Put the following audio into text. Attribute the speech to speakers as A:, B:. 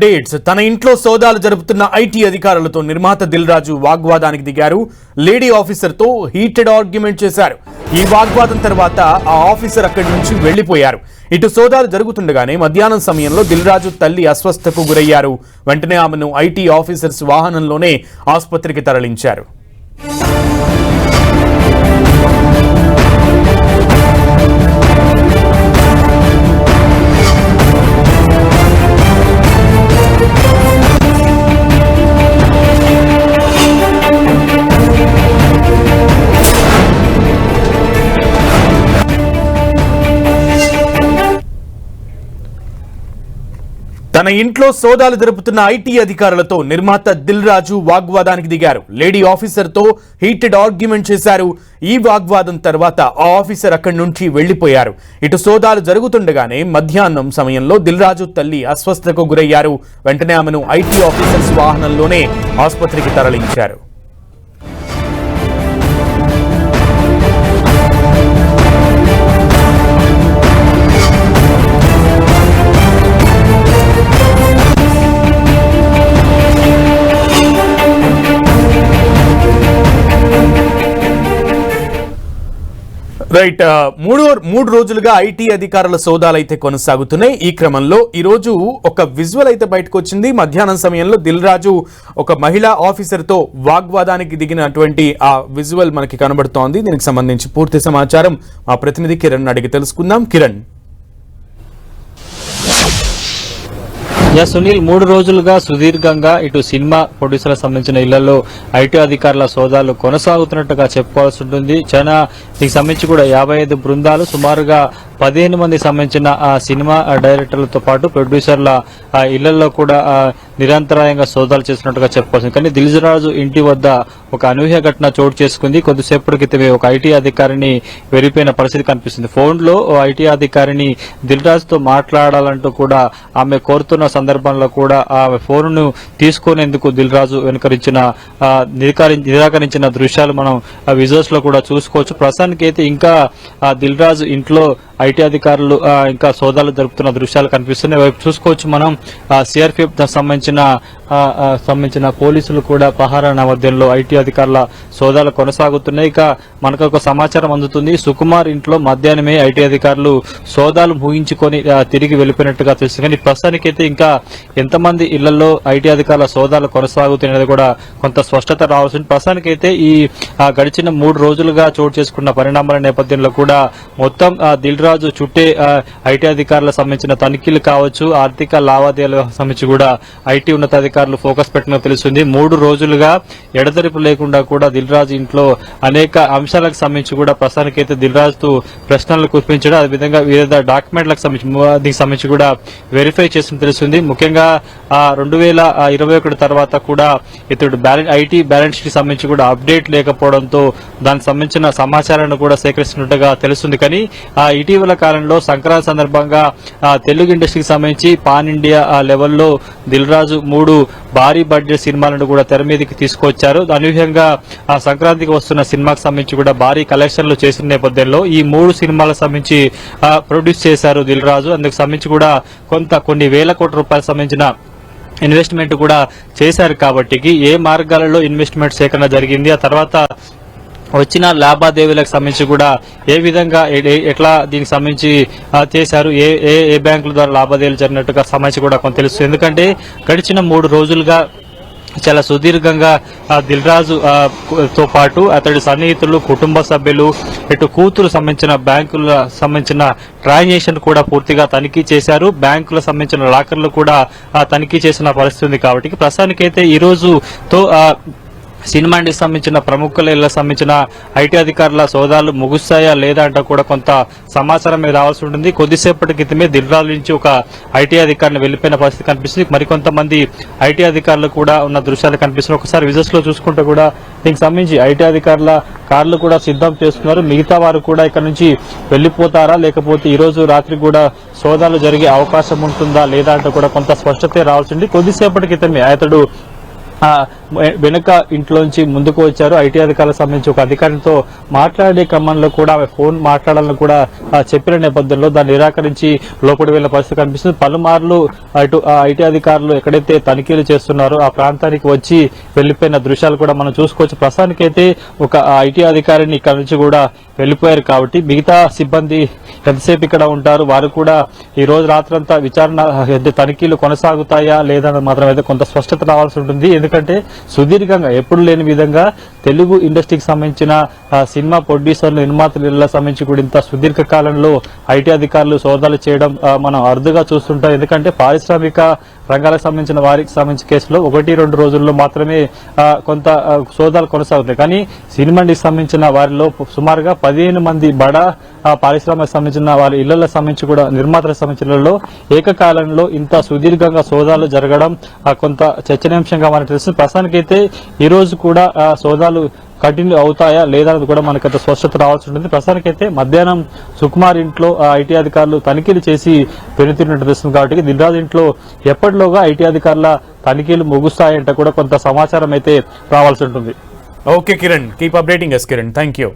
A: Dates తన ఇంట్లో సోదాలు జరుపుతున్న ఐటీ అధికారులతో నిర్మాత దిల్ రాజు వాగ్వాదానికి దిగారు. లేడీ ఆఫీసర్ తో హీటెడ్ ఆర్గ్యుమెంట్ చేశారు. ఈ వాగ్వాదం తర్వాత ఆ ఆఫీసర్ అక్కడి నుంచి వెళ్లిపోయారు. ఇటు సోదాలు జరుగుతుండగానే మధ్యాహ్నం సమయంలో దిల్ రాజు తల్లి అస్వస్థతకు గురయ్యారు. వెంటనే ఆమెను ఐటీ ఆఫీసర్స్ వాహనంలోనే ఆసుపత్రికి తరలించారు. తన ఇంట్లో సోదాలు జరుపుతున్న ఐటీ అధికారులతో నిర్మాత దిల్ రాజు వాగ్వాదానికి దిగారు. లేడీ ఆఫీసర్ తో హీటెడ్ ఆర్గ్యుమెంట్ చేశారు. ఈ వాగ్వాదం తర్వాత ఆ ఆఫీసర్ అక్కడి నుంచి వెళ్లిపోయారు. ఇటు సోదాలు జరుగుతుండగానే మధ్యాహ్నం సమయంలో దిల్ రాజు తల్లి అస్వస్థతకు గురయ్యారు. వెంటనే ఆమెను ఐటీ ఆఫీసర్స్ వాహనంలోనే ఆసుపత్రికి తరలించారు. రైట్, మూడు రోజులుగా ఐటీ అధికారుల సోదాలు అయితే కొనసాగుతున్నాయి. ఈ క్రమంలో ఈ రోజు ఒక విజువల్ అయితే బయటకు వచ్చింది. మధ్యాహ్నం సమయంలో దిల్ రాజు ఒక మహిళా ఆఫీసర్ తో వాగ్వాదానికి దిగినటువంటి ఆ విజువల్ మనకి కనబడుతోంది. దీనికి సంబంధించి పూర్తి సమాచారం మా ప్రతినిధి కిరణ్ అడిగి తెలుసుకుందాం. కిరణ్.
B: సునీల్, 3 రోజులుగా సుదీర్ఘంగా ఇటు సినిమా ప్రొడ్యూసర్లకు సంబంధించిన ఇళ్లలో ఐటీ అధికారుల సోదాలు కొనసాగుతున్నట్టుగా చెప్పుకోవాల్సి ఉంటుంది. చాలా దీనికి సంబంధించి కూడా 55 బృందాలు, సుమారుగా 15 మంది సంబంధించిన ఆ సినిమా డైరెక్టర్లతో పాటు ప్రొడ్యూసర్ల ఇళ్లలో కూడా నిరంతరాయంగా సోదాలు చేస్తున్నట్టుగా చెప్పుకోవచ్చు. కానీ దిల్ రాజు ఇంటి వద్ద ఒక అనూహ్య ఘటన చోటు చేసుకుంది. కొద్దిసేపటి క్రితమే ఒక ఐటీ అధికారిని వెరిపోయిన పరిస్థితి కనిపిస్తుంది. ఫోన్ లో ఐటీ అధికారిని దిల్ రాజుతో మాట్లాడాలంటూ కూడా ఆమె కోరుతున్న సందర్భంలో కూడా ఆ ఫోన్ ను తీసుకునేందుకు దిల్ రాజు నిరాకరించిన దృశ్యాలు మనం విజువల్స్ లో కూడా చూసుకోవచ్చు. ప్రస్తుతానికి అయితే ఇంకా దిల్ రాజు ఇంట్లో ఐటీ అధికారులు ఇంకా సోదాలు జరుపుతున్న దృశ్యాలు కనిపిస్తున్నాయి. వైపు చూసుకోవచ్చు మనం సిఆర్పీఎఫ్ సంబంధించిన పోలీసులు కూడా పహారా నేపథ్యంలో ఐటీ అధికారుల సోదాలు కొనసాగుతున్నాయి. ఇక మనకు ఒక సమాచారం అందుతుంది. సుకుమార్ ఇంట్లో మధ్యాహ్నమే ఐటీ అధికారులు సోదాలు ముగించుకొని తిరిగి వెళ్లిపోయినట్టుగా తెలుస్తుంది. కానీ ప్రస్తుతానికైతే ఇంకా ఎంతమంది ఇళ్లలో ఐటీ అధికారుల సోదాలు కొనసాగుతున్నది కూడా కొంత స్పష్టత రావాల్సింది. ప్రస్తుతానికైతే ఈ గడిచిన 3 రోజులుగా చోటు చేసుకున్న పరిణామాల నేపథ్యంలో కూడా మొత్తం దిల్ రాజు చుట్టే ఐటీ అధికారులకు సంబంధించిన తనిఖీలు కావచ్చు, ఆర్థిక లావాదేవీలకు సంబంధించి కూడా ఐటీ ఉన్నతాధికారులు ఫోకస్ పెట్టినట్టు తెలుస్తుంది. 3 రోజులుగా ఎడతెరిపి లేకుండా కూడా దిల్ రాజు ఇంట్లో అనేక అంశాలకు సంబంధించి కూడా ప్రస్తుతానికైతే దిల్ రాజుతో ప్రశ్నలు కురిపించడం, అదేవిధంగా వివిధ డాక్యుమెంట్లకు సంబంధించి కూడా వెరిఫై చేసినట్టు తెలుస్తుంది. ముఖ్యంగా 2021 తర్వాత కూడా ఇతడు ఐటీ బ్యాలెన్స్ కి సంబంధించి కూడా అప్డేట్ లేకపోవడంతో దానికి సంబంధించిన సమాచారాన్ని కూడా సేకరిస్తున్నట్టుగా తెలుస్తుంది. కానీ ఇటీవల కాలంలో సంక్రాంతి సందర్భంగా తెలుగు ఇండస్ట్రీకి సంబంధించి పాన్ ఇండియా లెవెల్లో దిల్ రాజు 3 భారీ బడ్జెట్ సినిమాలను కూడా తెర మీదకి తీసుకొచ్చారు. అనూహ్యంగా సంక్రాంతికి వస్తున్న సినిమాకి సంబంధించి కూడా భారీ కలెక్షన్లు చేసిన నేపథ్యంలో ఈ 3 సినిమాలకు సంబంధించి ప్రొడ్యూస్ చేశారు దిల్ రాజు. అందుకు సంబంధించి కూడా కొన్ని వేల కోట్ల రూపాయలకు సంబంధించిన ఇన్వెస్ట్మెంట్ కూడా చేశారు. కాబట్టి ఏ మార్గాలలో ఇన్వెస్ట్మెంట్ సేకరణ జరిగింది, ఆ తర్వాత వచ్చిన లావాదేవీలకు సంబంధించి కూడా ఏ విధంగా ఎట్లా దీనికి సంబంధించి చేశారు, ఏ బ్యాంకుల ద్వారా లావాదేవీలు జరిగినట్టుగా సంబంధించి కూడా కొంత తెలుస్తుంది. ఎందుకంటే గడిచిన 3 రోజులుగా చాలా సుదీర్ఘంగా దిల్ రాజు తో పాటు అతడి సన్నిహితులు, కుటుంబ సభ్యులు, ఇటు కూతురు సంబంధించిన బ్యాంకుల సంబంధించిన ట్రాన్సాక్షన్ కూడా పూర్తిగా తనిఖీ చేశారు. బ్యాంకులకు సంబంధించిన లాకర్లు కూడా తనిఖీ చేసిన పరిస్థితి ఉంది. కాబట్టి ప్రస్తుతానికైతే ఈ రోజుతో సినిమా ఇండస్ట్రీకి సంబంధించిన ప్రముఖులకు సంబంధించిన ఐటీ అధికారుల సోదాలు ముగుస్తాయా లేదా అంటే కూడా కొంత సమాచారం మీద రావాల్సి ఉంటుంది. కొద్దిసేపటి క్రితమే దిల్ రాజు నుంచి ఒక ఐటీ అధికారిని వెళ్లిపోయిన పరిస్థితి కనిపిస్తుంది. మరికొంతమంది ఐటీ అధికారులు కూడా ఉన్న దృశ్యాలు కనిపిస్తున్నాయి. ఒకసారి విజువల్స్ లో చూసుకుంటే కూడా దీనికి సంబంధించి ఐటీ అధికారుల కార్లు కూడా సిద్ధం చేస్తున్నారు. మిగతా వారు కూడా ఇక్కడ నుంచి వెళ్లిపోతారా, లేకపోతే ఈ రోజు రాత్రి కూడా సోదాలు జరిగే అవకాశం ఉంటుందా లేదా అంటే కూడా కొంత స్పష్టత రావాల్సి ఉంది. కొద్దిసేపటి క్రితమే అతడు వెనుక ఇంట్లోంచి ముందుకు వచ్చారు. ఐటీ అధికారులకు సంబంధించి ఒక అధికారితో మాట్లాడే క్రమంలో కూడా ఆమె ఫోన్ మాట్లాడాలని కూడా చెప్పిన నేపథ్యంలో దాన్ని నిరాకరించి లోపలికి వెళ్లిన పరిస్థితి కనిపిస్తుంది. పలుమార్లు అటు ఐటీ అధికారులు ఎక్కడైతే తనిఖీలు చేస్తున్నారో ఆ ప్రాంతానికి వచ్చి వెళ్లిపోయిన దృశ్యాలు కూడా మనం చూసుకోవచ్చు. ప్రస్తుతానికైతే ఒక ఐటీ అధికారిని ఇక్కడ నుంచి కూడా వెళ్లిపోయారు కాబట్టి మిగతా సిబ్బంది ఎంతసేపు ఇక్కడ ఉంటారు, వారు కూడా ఈ రోజు రాత్రంతా విచారణ తనిఖీలు కొనసాగుతాయా లేదన్నది మాత్రం అయితే కొంత స్పష్టత రావాల్సి ఉంటుంది. ఎందుకంటే సుదీర్ఘంగా ఎప్పుడు లేని విధంగా తెలుగు ఇండస్ట్రీకి సంబంధించిన సినిమా ప్రొడ్యూసర్లు నిర్మాతలకు సంబంధించి కూడా ఇంత సుదీర్ఘ కాలంలో ఐటీ అధికారులు సోదాలు చేయడం మనం అరుదుగా చూస్తుంటాం. ఎందుకంటే పారిశ్రామిక రంగాలకు సంబంధించిన వారికి సంబంధించిన కేసులో 1-2 రోజుల్లో మాత్రమే కొంత సోదాలు కొనసాగుతాయి. కానీ సినిమా ఇండస్ట్రీకి సంబంధించిన వారిలో సుమారుగా 15 మంది బడా పారిశ్రామిక సంబంధించిన వారి ఇళ్లకు సంబంధించి కూడా నిర్మాతలకు సంబంధించిన ఏకకాలంలో ఇంత సుదీర్ఘంగా సోదాలు జరగడం కొంత చర్చనీయాంశంగా మనకు తెలుస్తుంది. ప్రస్తుతానికైతే ఈ రోజు కూడా సోదాలు కంటిన్యూ అవుతాయా లేదా అనేది కూడా మనకు స్పష్టత రావాల్సి ఉంటుంది. ప్రస్తుతానికైతే మధ్యాహ్నం సుకుమార్ ఇంట్లో ఐటీ అధికారులు తనిఖీలు చేసి వెనుతిరిగినట్టు తెలుస్తుంది. కాబట్టి దిల్ రాజు ఇంట్లో ఎప్పటిలోగా ఐటీ అధికారుల తనిఖీలు ముగుస్తాయంటే కూడా కొంత సమాచారం అయితే రావాల్సి ఉంటుంది.
A: Okay Kiran, keep updating us Kiran, thank you.